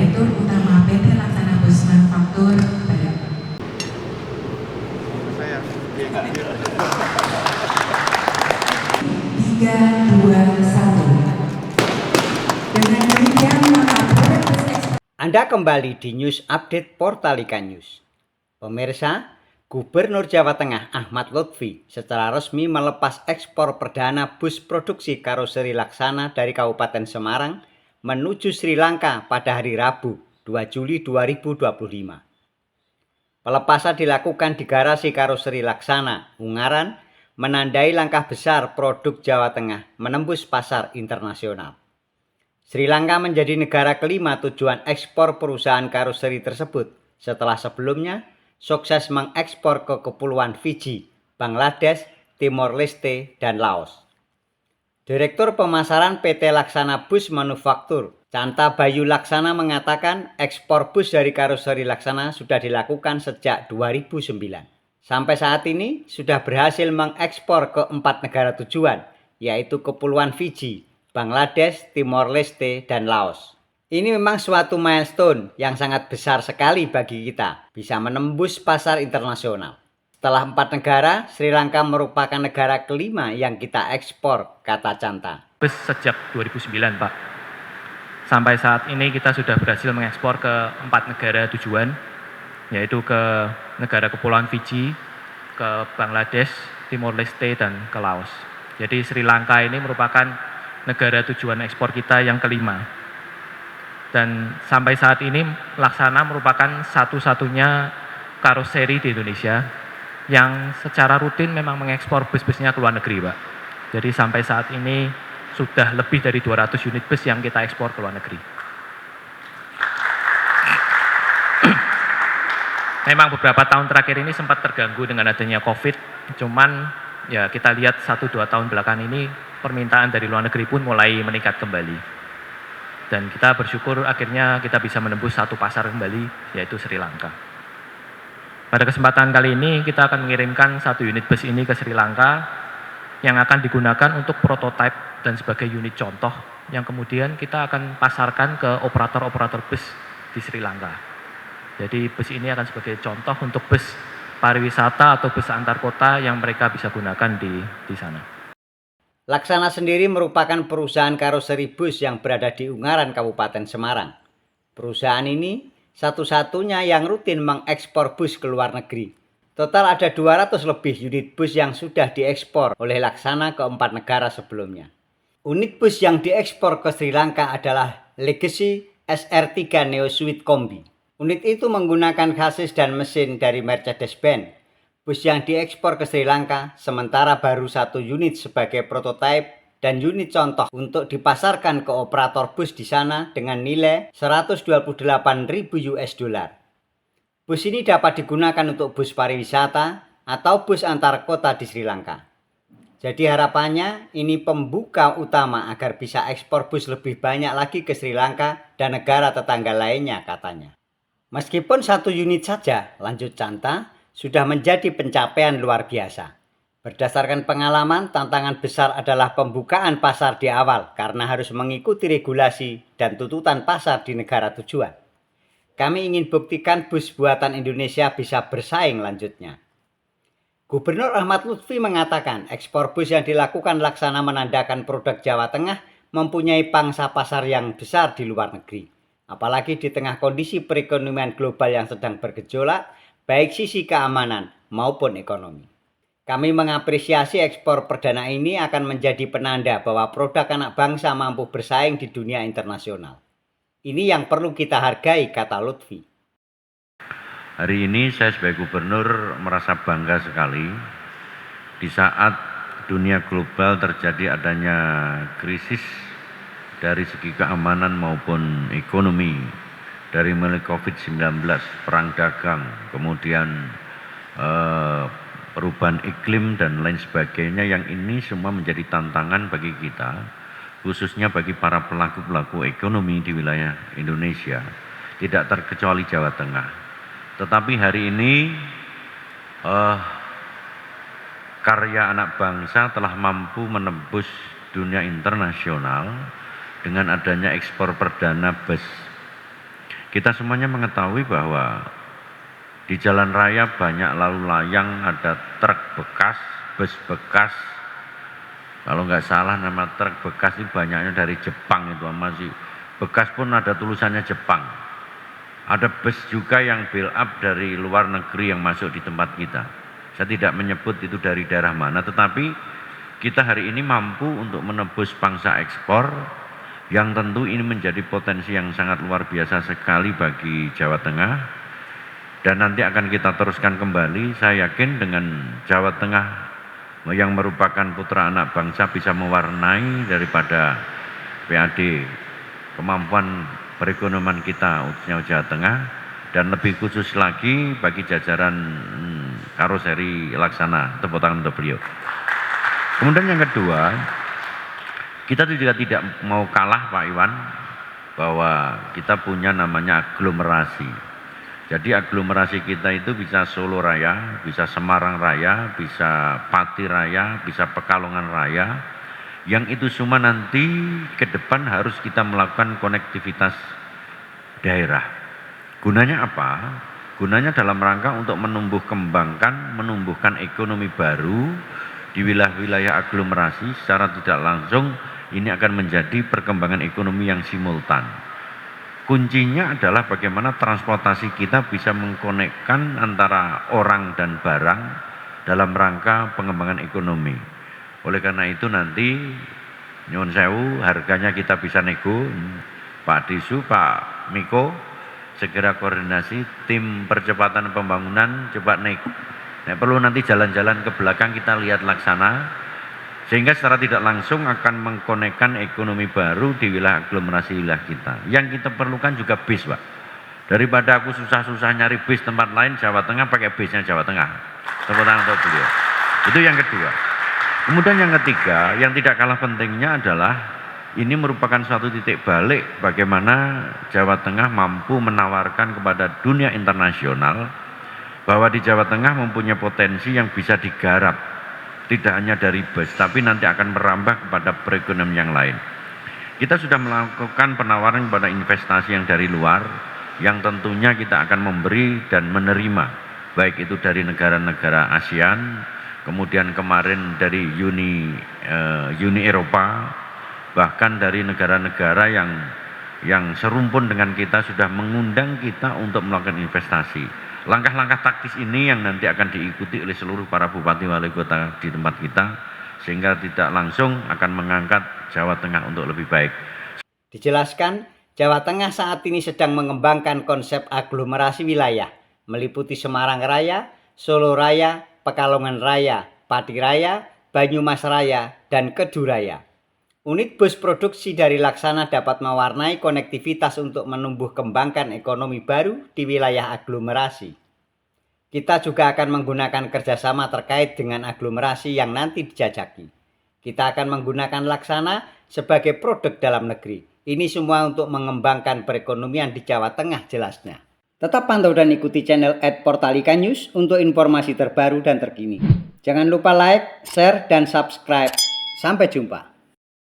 Direktur Utama PT Laksana Bus Manufaktur Badak. Tiga, dua, satu. Dengan demikian maka proyek bus ekspor. Anda kembali di News Update Portalika News. Pemirsa, Gubernur Jawa Tengah Ahmad Lutfi secara resmi melepas ekspor perdana bus produksi karoseri Laksana dari Kabupaten Semarang menuju Sri Lanka pada hari Rabu 2 Juli 2025. Pelepasan dilakukan di garasi karoseri Laksana, Ungaran, menandai langkah besar produk Jawa Tengah menembus pasar internasional. Sri Lanka menjadi negara kelima tujuan ekspor perusahaan karoseri tersebut setelah sebelumnya sukses mengekspor ke Kepulauan Fiji, Bangladesh, Timor Leste, dan Laos. Direktur Pemasaran PT Laksana Bus Manufaktur, Canta Bayu Laksana mengatakan ekspor bus dari karoseri Laksana sudah dilakukan sejak 2009. Sampai saat ini sudah berhasil mengekspor ke 4 negara tujuan, yaitu Kepulauan Fiji, Bangladesh, Timor Leste, dan Laos. Ini memang suatu milestone yang sangat besar sekali bagi kita, bisa menembus pasar internasional. Setelah 4 negara, Sri Lanka merupakan negara kelima yang kita ekspor, kata Canta. Bus sejak 2009, Pak. Sampai saat ini kita sudah berhasil mengekspor ke 4 negara tujuan, yaitu ke negara Kepulauan Fiji, ke Bangladesh, Timor Leste, dan ke Laos. Jadi Sri Lanka ini merupakan negara tujuan ekspor kita yang kelima. Dan sampai saat ini Laksana merupakan satu-satunya karoseri di Indonesia yang secara rutin memang mengekspor bus-busnya ke luar negeri, Pak. Jadi sampai saat ini sudah lebih dari 200 unit bus yang kita ekspor ke luar negeri. Memang beberapa tahun terakhir ini sempat terganggu dengan adanya COVID, cuman ya kita lihat 1-2 tahun belakangan ini permintaan dari luar negeri pun mulai meningkat kembali. Dan kita bersyukur akhirnya kita bisa menembus satu pasar kembali, yaitu Sri Lanka. Pada kesempatan kali ini kita akan mengirimkan 1 unit bus ini ke Sri Lanka yang akan digunakan untuk prototipe dan sebagai unit contoh yang kemudian kita akan pasarkan ke operator-operator bus di Sri Lanka. Jadi bus ini akan sebagai contoh untuk bus pariwisata atau bus antar kota yang mereka bisa gunakan di sana. Laksana sendiri merupakan perusahaan karoseri bus yang berada di Ungaran, Kabupaten Semarang. Perusahaan ini satu-satunya yang rutin mengekspor bus ke luar negeri. Total ada 200 lebih unit bus yang sudah diekspor oleh Laksana ke 4 negara sebelumnya. Unit bus yang diekspor ke Sri Lanka adalah Legacy SR3 Neo Suite Kombi. Unit itu menggunakan chassis dan mesin dari Mercedes-Benz. Bus yang diekspor ke Sri Lanka sementara baru 1 unit sebagai prototipe dan unit contoh untuk dipasarkan ke operator bus di sana dengan nilai 128.000 US dollar. Bus ini dapat digunakan untuk bus pariwisata atau bus antar kota di Sri Lanka. Jadi harapannya ini pembuka utama agar bisa ekspor bus lebih banyak lagi ke Sri Lanka dan negara tetangga lainnya, katanya. Meskipun 1 unit saja, lanjut Canta, sudah menjadi pencapaian luar biasa. Berdasarkan pengalaman, tantangan besar adalah pembukaan pasar di awal karena harus mengikuti regulasi dan tuntutan pasar di negara tujuan. Kami ingin buktikan bus buatan Indonesia bisa bersaing, lanjutnya. Gubernur Ahmad Lutfi mengatakan ekspor bus yang dilakukan Laksana menandakan produk Jawa Tengah mempunyai pangsa pasar yang besar di luar negeri. Apalagi di tengah kondisi perekonomian global yang sedang bergejolak, baik sisi keamanan maupun ekonomi. Kami mengapresiasi ekspor perdana ini akan menjadi penanda bahwa produk anak bangsa mampu bersaing di dunia internasional. Ini yang perlu kita hargai, kata Lutfi. Hari ini saya sebagai gubernur merasa bangga sekali di saat dunia global terjadi adanya krisis dari segi keamanan maupun ekonomi. Dari mulai COVID-19, perang dagang, kemudian perubahan iklim dan lain sebagainya, yang ini semua menjadi tantangan bagi kita, khususnya bagi para pelaku-pelaku ekonomi di wilayah Indonesia, tidak terkecuali Jawa Tengah. Tetapi hari ini karya anak bangsa telah mampu menembus dunia internasional dengan adanya ekspor perdana bus Kita semuanya mengetahui bahwa di jalan raya banyak lalu layang, ada truk bekas, bus bekas. Kalau nggak salah nama truk bekas itu banyaknya dari Jepang itu, masih bekas pun ada tulisannya Jepang. Ada bus juga yang build up dari luar negeri yang masuk di tempat kita. Saya tidak menyebut itu dari daerah mana, tetapi kita hari ini mampu untuk menembus pangsa ekspor, yang tentu ini menjadi potensi yang sangat luar biasa sekali bagi Jawa Tengah. Dan nanti akan kita teruskan kembali. Saya yakin dengan Jawa Tengah yang merupakan putra anak bangsa bisa mewarnai daripada PAD kemampuan perekonomian kita khususnya Jawa Tengah, dan lebih khusus lagi bagi jajaran karoseri Laksana. Tepuk tangan untuk beliau. Kemudian yang kedua, kita juga tidak mau kalah Pak Iwan, bahwa kita punya namanya aglomerasi. Jadi aglomerasi kita itu bisa Solo Raya, bisa Semarang Raya, bisa Pati Raya, bisa Pekalongan Raya. Yang itu semua nanti ke depan harus kita melakukan konektivitas daerah. Gunanya apa? Gunanya dalam rangka untuk menumbuhkan ekonomi baru di wilayah-wilayah aglomerasi. Secara tidak langsung ini akan menjadi perkembangan ekonomi yang simultan. Kuncinya adalah bagaimana transportasi kita bisa mengkonekkan antara orang dan barang dalam rangka pengembangan ekonomi. Oleh karena itu nanti nyuwun sewu, harganya kita bisa nego. Pak Disu, Pak Miko, segera koordinasi tim percepatan pembangunan, coba nego. Nah, perlu nanti jalan-jalan ke belakang kita lihat Laksana, sehingga secara tidak langsung akan mengkonekkan ekonomi baru di wilayah aglomerasi wilayah kita. Yang kita perlukan juga bis, Pak. Daripada aku susah-susah nyari bis tempat lain, Jawa Tengah pakai bisnya Jawa Tengah. Tepuk tangan untuk beliau. Itu yang kedua. Kemudian yang ketiga, yang tidak kalah pentingnya adalah ini merupakan suatu titik balik bagaimana Jawa Tengah mampu menawarkan kepada dunia internasional bahwa di Jawa Tengah mempunyai potensi yang bisa digarap. Tidak hanya dari bus, tapi nanti akan merambah kepada perekonomian yang lain. Kita sudah melakukan penawaran kepada investasi yang dari luar, yang tentunya kita akan memberi dan menerima, baik itu dari negara-negara ASEAN, kemudian kemarin dari Uni Eropa, bahkan dari negara-negara yang serumpun dengan kita sudah mengundang kita untuk melakukan investasi. Langkah-langkah taktis ini yang nanti akan diikuti oleh seluruh para bupati wali kota di tempat kita, sehingga tidak langsung akan mengangkat Jawa Tengah untuk lebih baik. Dijelaskan, Jawa Tengah saat ini sedang mengembangkan konsep aglomerasi wilayah, meliputi Semarang Raya, Solo Raya, Pekalongan Raya, Pati Raya, Banyumas Raya, dan Kedu Raya. Unit bus produksi dari Laksana dapat mewarnai konektivitas untuk menumbuh kembangkan ekonomi baru di wilayah aglomerasi. Kita juga akan menggunakan kerjasama terkait dengan aglomerasi yang nanti dijajaki. Kita akan menggunakan Laksana sebagai produk dalam negeri. Ini semua untuk mengembangkan perekonomian di Jawa Tengah jelasnya. Tetap pantau dan ikuti channel @Portalika News untuk informasi terbaru dan terkini. Jangan lupa like, share, dan subscribe. Sampai jumpa.